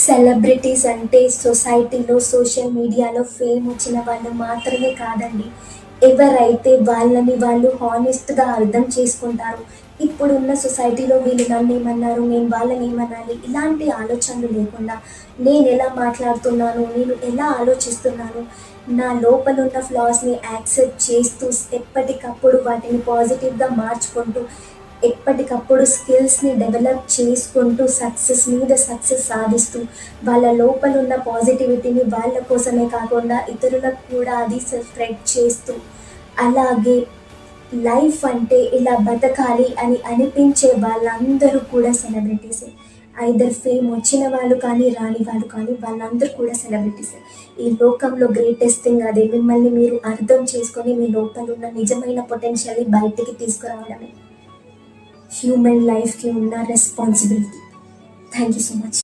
Celebrities అంటే సొసైటీలో, social మీడియాలో ఫేమ్ వచ్చిన వాళ్ళు మాత్రమే కాదండి. ఎవరైతే వాళ్ళని వాళ్ళు హానెస్ట్‌గా అర్థం చేసుకుంటారో, ఇప్పుడున్న సొసైటీలో వీళ్ళు నన్నేమన్నారు, నేను వాళ్ళనేమనాలి, ఇలాంటి ఆలోచనలు లేకుండా నేనెలా మాట్లాడుతున్నాను, నేను ఎలా ఆలోచిస్తున్నాను, నా లోపలున్న ఫ్లాస్‌ని యాక్సెప్ట్ చేస్తూ ఎప్పటికప్పుడు వాటిని పాజిటివ్‌గా మార్చుకుంటూ ఎప్పటికప్పుడు స్కిల్స్‌ని డెవలప్ చేసుకుంటూ సక్సెస్ మీద సక్సెస్ సాధిస్తూ, వాళ్ళ లోపలున్న పాజిటివిటీని వాళ్ళ కోసమే కాకుండా ఇతరులకు కూడా అది స్ప్రెడ్ చేస్తూ, అలాగే లైఫ్ అంటే ఇలా బతకాలి అని అనిపించే వాళ్ళందరూ కూడా సెలబ్రిటీసే. ఐదర్ ఫేమ్ వచ్చిన వాళ్ళు కానీ, రాని వాళ్ళు కానీ వాళ్ళందరూ కూడా సెలబ్రిటీసే. ఈ లోకంలో గ్రేటెస్ట్ థింగ్ అదే. మిమ్మల్ని మీరు అర్థం చేసుకొని మీ లోపలున్న నిజమైన పొటెన్షియల్‌ని బయటికి తీసుకురావడమే. హ్యూమన్ లైఫ్‌కి ఉన్న responsibility. Thank you so much.